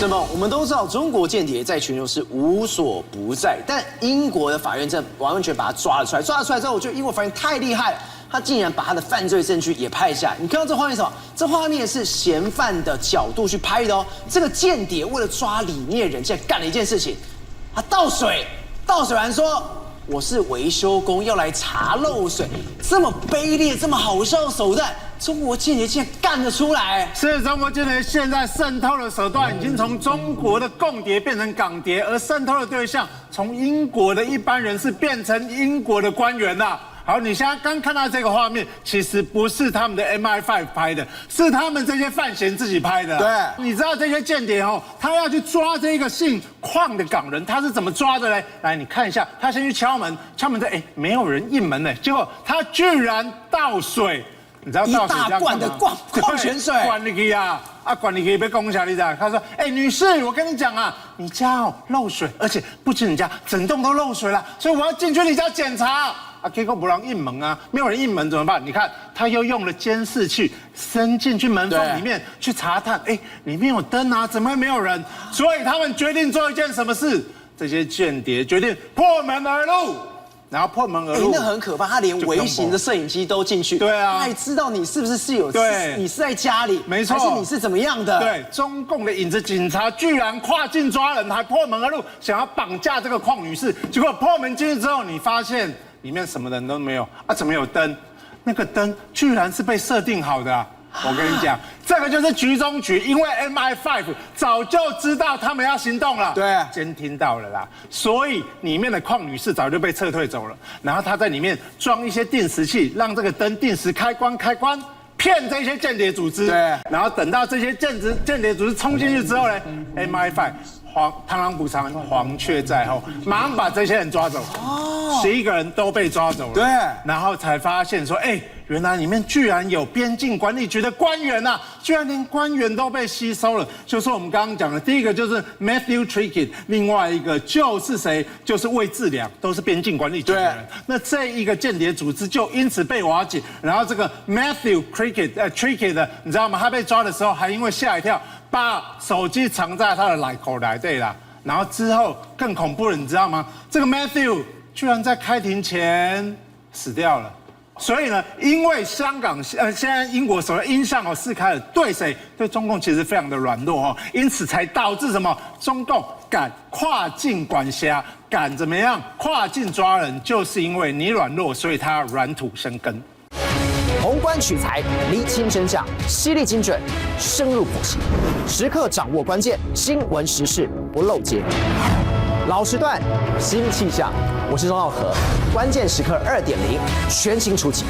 什么？我们都知道中国间谍在全球是无所不在，但英国的法院这完全把他抓了出来。抓了出来之后，我觉得英国法院太厉害了，他竟然把他的犯罪证据也拍下来。你看到这画面是什么？这画面是嫌犯的角度去拍的哦。这个间谍为了抓里面人，竟然干了一件事情，他倒水完说。我是维修工，要来查漏水，这么卑劣、这么好笑的手段，中国间谍竟然干得出来！是中国间谍现在渗透的手段已经从中国的共谍变成港谍，而渗透的对象从英国的一般人士变成英国的官员啦。好，你现在刚看到这个画面，其实不是他们的 MI5 拍的，是他们这些犯嫌自己拍的。对，你知道这些间谍哦，他要去抓这个姓邝的港人，他是怎么抓的嘞？来，你看一下，他先去敲门，敲门这没有人应门呢，结果他居然倒水。你知道一大罐的矿泉水，管你去啊！管你可以被攻下，你知道？他说：“女士，我跟你讲啊，你家漏水，而且不止你家，整栋都漏水了，所以我要进去你家检查。”结果不让应门啊，没有人应门怎么办？你看，他又用了监视器伸进去门缝里面去查探，里面有灯啊，怎么会没有人？所以他们决定做一件什么事？这些间谍决定破门而入。然后破门而入，那很可怕。他连微型的摄影机都进去，对啊，他还知道你是不是有，你是在家里，没错，还是你是怎么样的？对，中共的影子警察居然跨境抓人，还破门而入，想要绑架这个邝女士。结果破门进去之后，你发现里面什么人都没有啊？怎么有灯？那个灯居然是被设定好的啊！我跟你讲，这个就是局中局，因为 MI5 早就知道他们要行动了，对，监听到了啦，所以里面的邝女士早就被撤退走了，然后她在里面装一些定时器，让这个灯定时开关，骗这些间谍组织，对，然后等到这些间谍组织冲进去之后呢 ，MI5 螳螂捕蝉，黄雀在后，马上把这些人抓走，11个人都被抓走了，对，然后才发现说，原来里面居然有边境管理局的官员啊，居然连官员都被吸收了。就是我们刚刚讲的，第一个就是 Matthew Trickett， 另外一个就是谁？就是魏志良，都是边境管理局的人。那这一个间谍组织就因此被瓦解。然后这个 Matthew Trickett 的，你知道吗？他被抓的时候还因为吓一跳，把手机藏在他的口袋对啦。然后之后更恐怖了，你知道吗？这个 Matthew 居然在开庭前死掉了。所以呢，因为香港现在英国所谓英向四开了，对谁？对中共其实非常的软弱因此才导致什么？中共敢跨境管辖，敢怎么样跨境抓人，就是因为你软弱，所以他软土生根。宏观取材，厘清真相，犀利精准，深入剖析，时刻掌握关键新闻时事，不漏接。老时段，新气象，我是钟浩和，关键时刻2.0，全新出击。